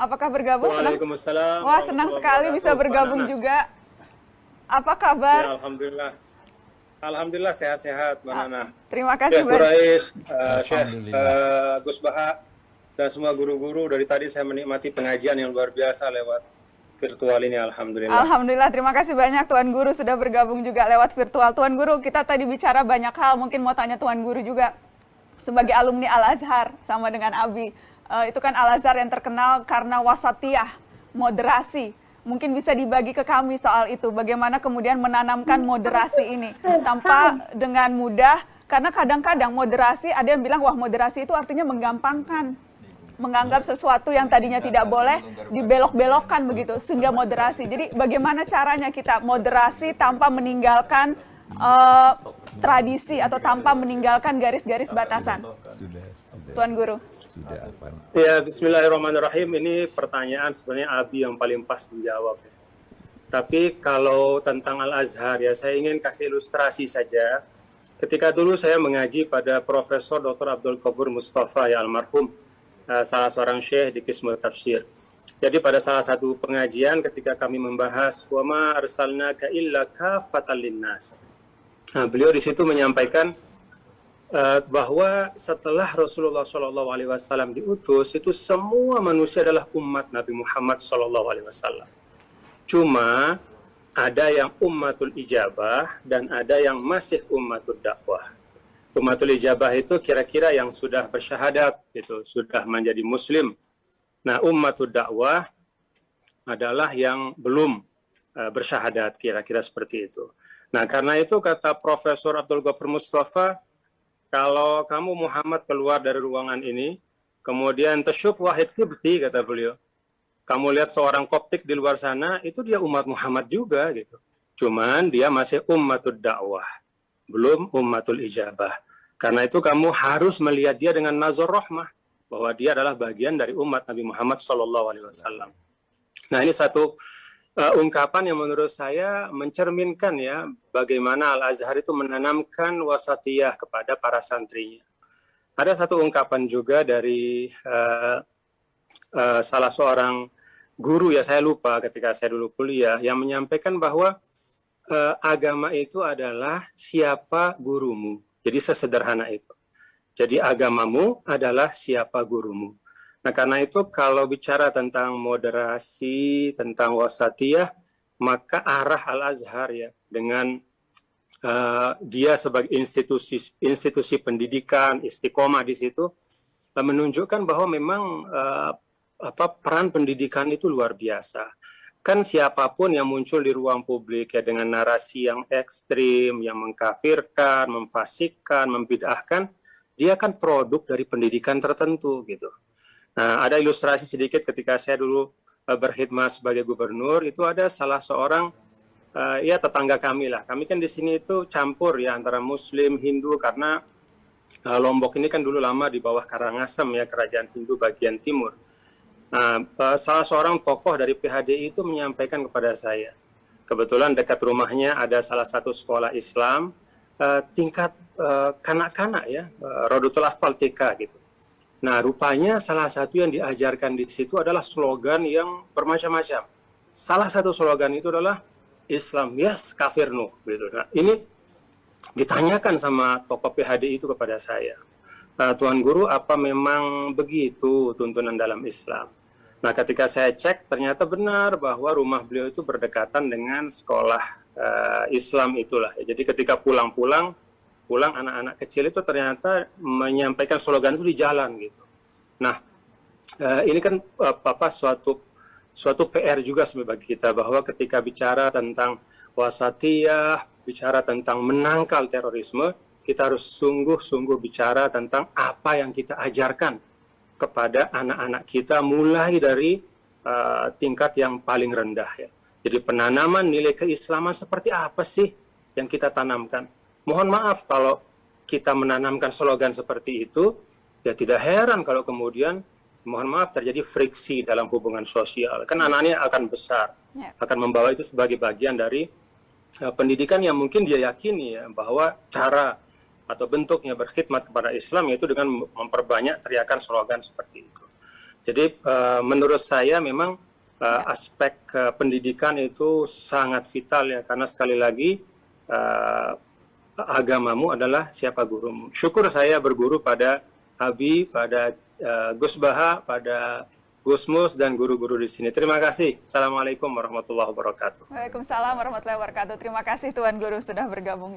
Apakah bergabung? Waalaikumsalam Wah, senang warahmatullahi sekali bisa wabarakatuh. Mbak bergabung Nana. juga. Apa Ya, kabar? alhamdulillah. Alhamdulillah sehat-sehat, Mbak Nana. Terima kasih Syekh banyak. Quraisy, Syekh Alhamdulillah. Gus Baha, dan semua guru-guru. Dari tadi saya menikmati pengajian yang luar biasa lewat virtual ini, alhamdulillah. Alhamdulillah, terima kasih banyak Tuan Guru sudah bergabung juga lewat virtual. Tuan Guru, kita tadi bicara banyak hal, mungkin mau tanya Tuan Guru juga. Sebagai alumni Al-Azhar, sama dengan Abi, itu kan Al-Azhar yang terkenal karena wasatiyah, moderasi. Mungkin bisa dibagi ke kami soal itu, bagaimana kemudian menanamkan moderasi ini tanpa dengan mudah, karena kadang-kadang moderasi, ada yang bilang, wah moderasi itu artinya menggampangkan, menganggap sesuatu yang tadinya tidak boleh dibelok-belokkan begitu, sehingga moderasi. Jadi bagaimana caranya kita moderasi tanpa meninggalkan tradisi atau tanpa meninggalkan garis-garis batasan? Sudah. Tuan Guru. Sudah apa? Ya, bismillahirrahmanirrahim. Ini pertanyaan sebenarnya Abi yang paling pas menjawab. Tapi kalau tentang Al-Azhar ya, saya ingin kasih ilustrasi saja. Ketika dulu saya mengaji pada Profesor Dr. Abdul Qobur Mustafa ya almarhum, salah seorang syekh di Qismu Tafsir. Jadi pada salah satu pengajian ketika kami membahas wa ma arsalnaka illa kafatan linnas. Nah, beliau di situ menyampaikan bahwa setelah Rasulullah SAW diutus, itu semua manusia adalah umat Nabi Muhammad SAW. Cuma ada yang ummatul ijabah dan ada yang masih ummatul dakwah. Ummatul ijabah itu kira-kira yang sudah bersyahadat, itu sudah menjadi muslim. Nah, ummatul dakwah adalah yang belum bersyahadat, kira-kira seperti itu. Nah, karena itu kata Profesor Abdul Ghafur Mustafa, kalau kamu Muhammad keluar dari ruangan ini, kemudian tasyuf wahid kibti, kata beliau. Kamu lihat seorang Koptik di luar sana, itu dia umat Muhammad juga gitu. Cuman dia masih ummatul dakwah, belum ummatul ijabah. Karena itu kamu harus melihat dia dengan nazar rahmah, bahwa dia adalah bagian dari umat Nabi Muhammad SAW. Nah, ini satu ungkapan yang menurut saya mencerminkan ya bagaimana Al-Azhar itu menanamkan wasatiyah kepada para santrinya. Ada satu ungkapan juga dari salah seorang guru ya, saya lupa ketika saya dulu kuliah, yang menyampaikan bahwa agama itu adalah siapa gurumu. Jadi sesederhana itu. Jadi agamamu adalah siapa gurumu. Nah, karena itu kalau bicara tentang moderasi, tentang wasatiyah, maka arah Al-Azhar ya dengan dia sebagai institusi pendidikan, istiqomah di situ menunjukkan bahwa memang peran pendidikan itu luar biasa. Kan siapapun yang muncul di ruang publik ya dengan narasi yang ekstrim, yang mengkafirkan, memfasikkan, membid'ahkan, dia kan produk dari pendidikan tertentu gitu. Nah, ada ilustrasi sedikit ketika saya dulu berkhidmat sebagai gubernur, itu ada salah seorang ya tetangga kami lah. Kami kan di sini itu campur ya antara Muslim, Hindu, karena Lombok ini kan dulu lama di bawah Karangasem ya, kerajaan Hindu bagian timur. Nah, salah seorang tokoh dari PHDI itu menyampaikan kepada saya, kebetulan dekat rumahnya ada salah satu sekolah Islam tingkat kanak-kanak ya, Rodotul Atfal TK gitu. Nah, rupanya salah satu yang diajarkan di situ adalah slogan yang bermacam-macam. Salah satu slogan itu adalah Islam yes, kafir no gitu. Nah, ini ditanyakan sama tokoh PHDI itu kepada saya. Tuan Guru, apa memang begitu tuntunan dalam Islam? Nah, ketika saya cek, ternyata benar bahwa rumah beliau itu berdekatan dengan sekolah Islam itulah. Jadi ketika pulang anak-anak kecil itu ternyata menyampaikan slogan itu di jalan gitu. Nah, ini kan suatu PR juga bagi kita, bahwa ketika bicara tentang wasatiyah, bicara tentang menangkal terorisme, kita harus sungguh-sungguh bicara tentang apa yang kita ajarkan kepada anak-anak kita mulai dari tingkat yang paling rendah ya. Jadi penanaman nilai keislaman seperti apa sih yang kita tanamkan? Mohon maaf kalau kita menanamkan slogan seperti itu, ya tidak heran kalau kemudian mohon maaf terjadi friksi dalam hubungan sosial. Kan anak-anaknya akan besar, akan membawa itu sebagai bagian dari pendidikan yang mungkin dia yakini ya, bahwa cara atau bentuknya berkhidmat kepada Islam yaitu dengan memperbanyak teriakan slogan seperti itu. Jadi menurut saya memang aspek pendidikan itu sangat vital ya, karena sekali lagi agamamu adalah siapa gurumu. Syukur saya berguru pada Abi, pada Gus Baha, pada Gus Mus dan guru-guru di sini. Terima kasih. Assalamualaikum warahmatullahi wabarakatuh. Waalaikumsalam warahmatullahi wabarakatuh. Terima kasih Tuan Guru sudah bergabung.